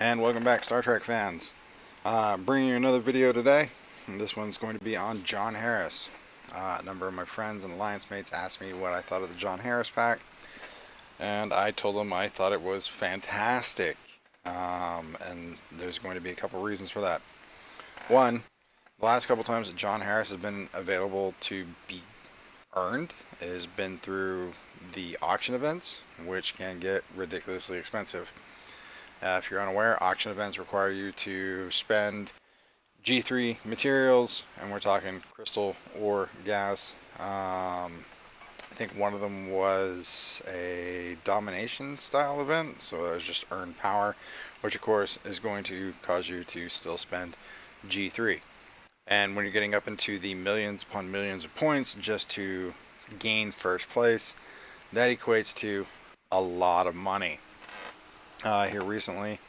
And welcome back, Star Trek fans. Bringing you another video today. And this one's going to be on John Harris. A number of my friends and alliance mates asked me what I thought of the John Harris pack, and I told them I thought it was fantastic. And there's going to be a couple reasons for that. One, the last couple times that John Harris has been available to be earned has been through the auction events, which can get ridiculously expensive. If you're unaware, auction events require you to spend G3 materials, and we're talking crystal or gas. I think one of them was a domination style event, so that was just earn power, which of course is going to cause you to still spend G3. And when you're getting up into the millions upon millions of points just to gain first place, that equates to a lot of money. Here recently,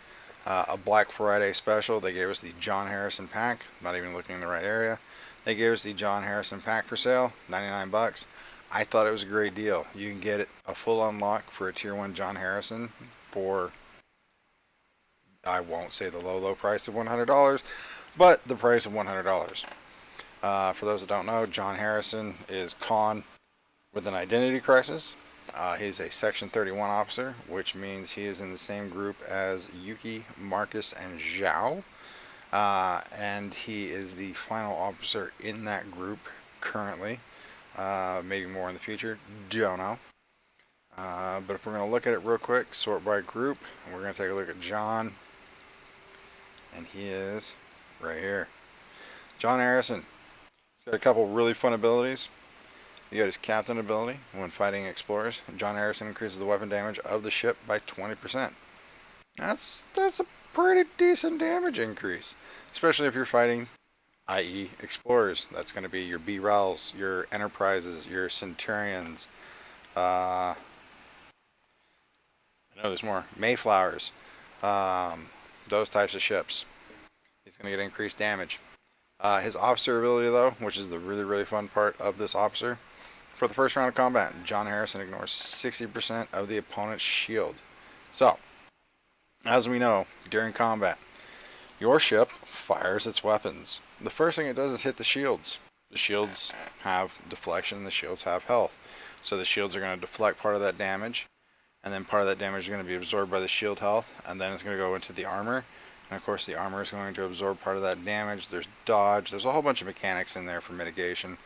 a Black Friday special, they gave us the John Harrison pack. Not even looking in the right area. They gave us the John Harrison pack for sale, 99 bucks. I thought it was a great deal. You can get it a full unlock for a tier 1 John Harrison for, I won't say the low price of $100, but the price of $100. For those that don't know, John Harrison is Khan with an identity crisis. He's a Section 31 officer, which means he is in the same group as Yuki, Marcus, and Zhao. And he is the final officer in that group currently. Maybe more in the future, don't know. But if we're going to look at it real quick, sort by group, we're going to take a look at John. And he is right here. John Harrison. He's got a couple really fun abilities. You got his captain ability when fighting explorers. John Harrison increases the weapon damage of the ship by 20%. That's a pretty decent damage increase, especially if you're fighting, i.e., explorers. That's going to be your B-Rels, your Enterprises, your Centurions. I know there's more. Mayflowers. Those types of ships. He's going to get increased damage. His officer ability, though, which is the really fun part of this officer. For the first round of combat, John Harrison ignores 60% of the opponent's shield. So, as we know, during combat, your ship fires its weapons. The first thing it does is hit the shields. The shields have deflection, the shields have health. So the shields are going to deflect part of that damage, and then part of that damage is going to be absorbed by the shield health, and then it's going to go into the armor. And of course, the armor is going to absorb part of that damage. There's dodge. There's a whole bunch of mechanics in there for mitigation.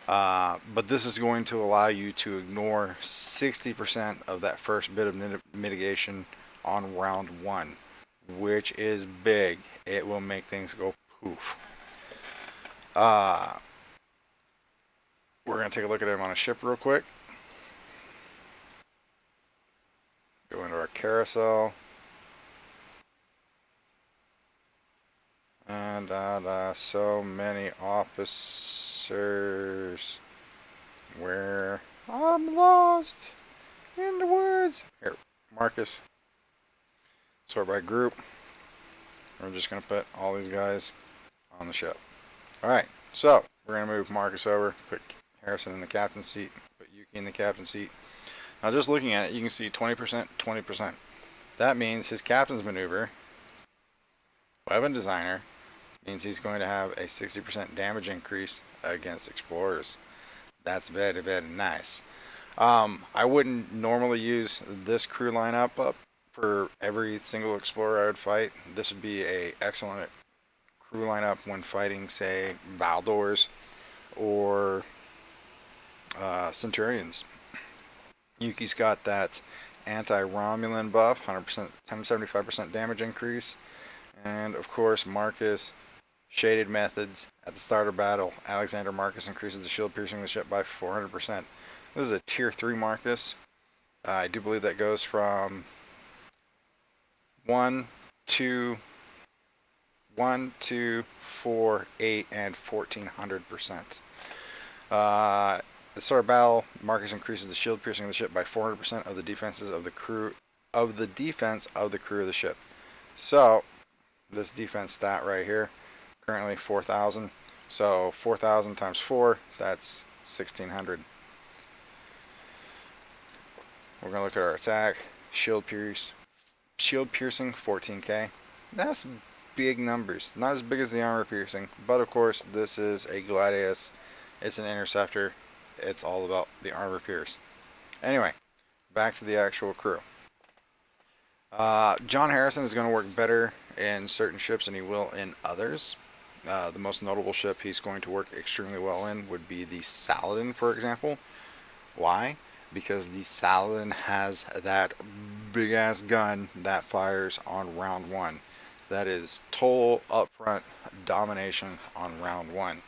But this is going to allow you to ignore 60% of that first bit of mitigation on round 1, which is big. It will make things go poof. We're going to take a look at him on a ship real quick. Go into our carousel. And so many officers. Where I'm lost in the woods. Here, Marcus. Sort by group. We're just going to put all these guys on the ship. Alright, so we're going to move Marcus over, put Harrison in the captain's seat, put Yuki in the captain's seat. Now just looking at it, you can see 20%, 20%. That means his captain's maneuver, weapon designer, means he's going to have a 60% damage increase against explorers. That's very nice. I wouldn't normally use this crew lineup up for every single explorer I would fight. This would be a excellent crew lineup when fighting, say, Valdors or Centurions. Yuki's got that anti-Romulan buff, 100%, 175% damage increase. And of course, Marcus, shaded methods. At the start of battle, Alexander Marcus increases the shield piercing the ship by 400%. This is a tier 3 Marcus. I do believe that goes from 1, 2, 4, 8, and 1400%. At the start of battle, Marcus increases the shield piercing of the ship by 400% of the defenses of the crew of the defense of the crew of the ship. So this defense stat right here, currently 4,000. So 4,000 times 4, that's 1,600. We're gonna look at our attack. Shield piercing 14k. That's big numbers. Not as big as the armor piercing, but of course this is a Gladius. It's an interceptor. It's all about the armor pierce. Anyway, back to the actual crew. John Harrison is going to work better in certain ships than he will in others. The most notable ship he's going to work extremely well in would be the Saladin, for example. Why? Because the Saladin has that big ass gun that fires on round one. That is total upfront domination on round one.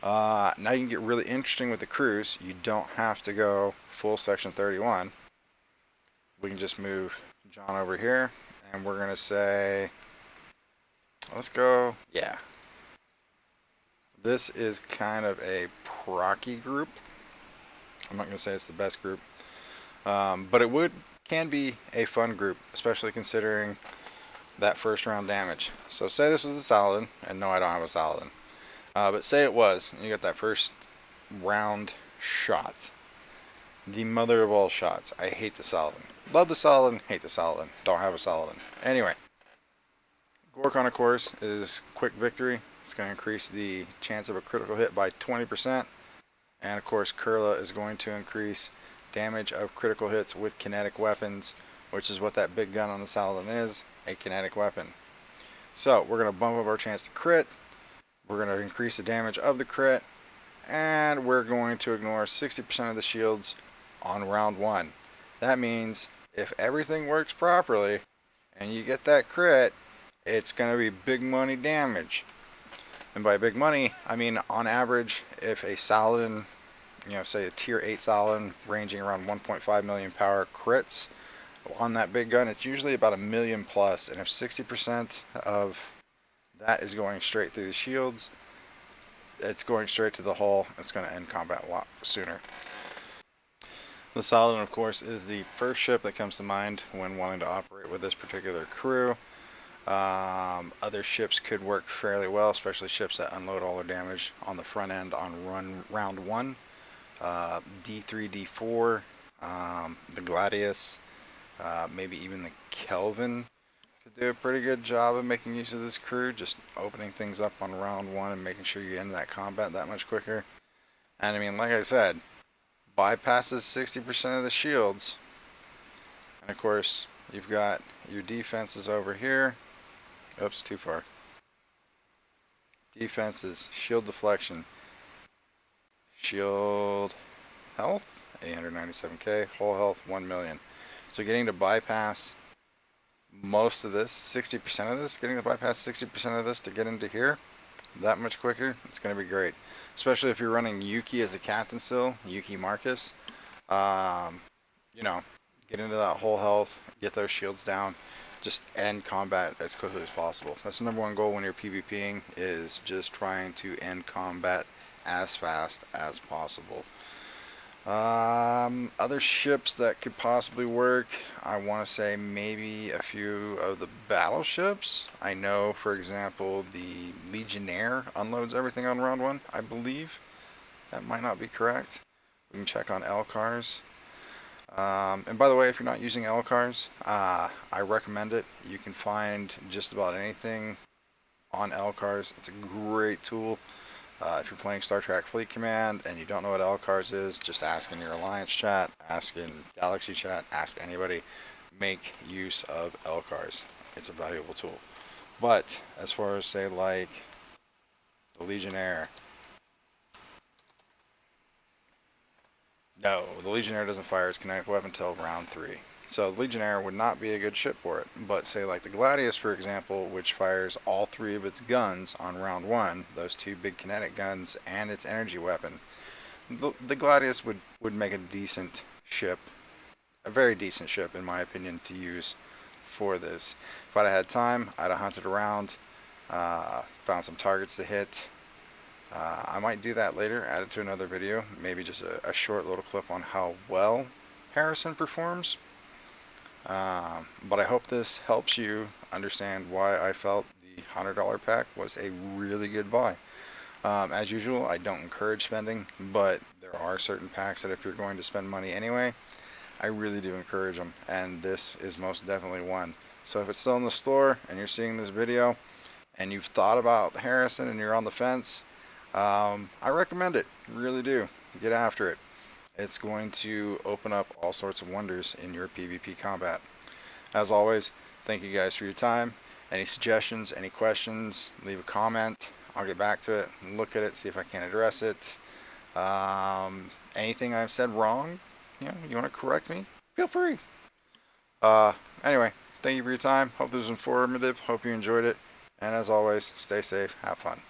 Now you can get really interesting with the crews. You don't have to go full section 31. We can just move John over here, and we're gonna say, let's go, yeah. This is kind of a procky group. I'm not gonna say it's the best group, but it can be a fun group, especially considering that first round damage. So say this was a Saladin, and no, I don't have a Saladin, but say it was, and you got that first round shot, the mother of all shots. I hate the Saladin. Love the Saladin, hate the Saladin. Don't have a Saladin. Anyway, Gorkon, of course, is quick victory. It's going to increase the chance of a critical hit by 20%. And of course, Kurla is going to increase damage of critical hits with kinetic weapons, which is what that big gun on the Saladin is, a kinetic weapon. So we're going to bump up our chance to crit. We're going to increase the damage of the crit. And we're going to ignore 60% of the shields on round one. That means if everything works properly and you get that crit, it's going to be big money damage. And by big money, I mean on average, if a Saladin, say a tier 8 Saladin ranging around 1.5 million power crits on that big gun, it's usually about $1 million plus. And if 60% of that is going straight through the shields, it's going straight to the hull. It's going to end combat a lot sooner. The Saladin, of course, is the first ship that comes to mind when wanting to operate with this particular crew. Other ships could work fairly well, especially ships that unload all their damage on the front end on round one. D3, D4, the Gladius, maybe even the Kelvin could do a pretty good job of making use of this crew, just opening things up on round one and making sure you end that combat that much quicker. And I mean, like I said, bypasses 60% of the shields. And of course, you've got your defenses over here. Oops, too far. Defenses, shield deflection, shield health, 897k, whole health, 1 million. So getting to bypass most of this, 60% of this, getting to bypass 60% of this to get into here that much quicker, it's going to be great. Especially if you're running Yuki as a captain still, Yuki Marcus. Get into that whole health, get those shields down, just end combat as quickly as possible. That's the number one goal when you're PvPing, is just trying to end combat as fast as possible. Other ships that could possibly work, I want to say maybe a few of the battleships. I know, for example, the Legionnaire unloads everything on round one, I believe. That might not be correct. We can check on LCARs. And by the way, if you're not using LCARs, I recommend it. You can find just about anything on LCARs. It's a great tool. If you're playing Star Trek Fleet Command and you don't know what LCARs is, just ask in your Alliance chat, ask in Galaxy chat, ask anybody. Make use of LCARs. It's a valuable tool. But as far as, say, like the Legionnaire, no, the Legionnaire doesn't fire its kinetic weapon until round 3. So the Legionnaire would not be a good ship for it. But say like the Gladius, for example, which fires all 3 of its guns on round 1, those 2 big kinetic guns and its energy weapon, the Gladius would make a decent ship, a very decent ship in my opinion, to use for this. If I'd had time, I'd have hunted around, found some targets to hit. I might do that later, add it to another video, maybe just a short little clip on how well Harrison performs. But I hope this helps you understand why I felt the $100 pack was a really good buy. As usual, I don't encourage spending, but there are certain packs that if you're going to spend money anyway, I really do encourage them, and this is most definitely one. So if it's still in the store and you're seeing this video and you've thought about Harrison and you're on the fence, I recommend it. Really do. Get after it. It's going to open up all sorts of wonders in your PvP combat. As always, thank you guys for your time. Any suggestions, any questions, leave a comment. I'll get back to it and look at it, see if I can address it. Anything I've said wrong, you want to correct me, feel free. Anyway, thank you for your time. Hope this was informative. Hope you enjoyed it. And as always, stay safe, have fun.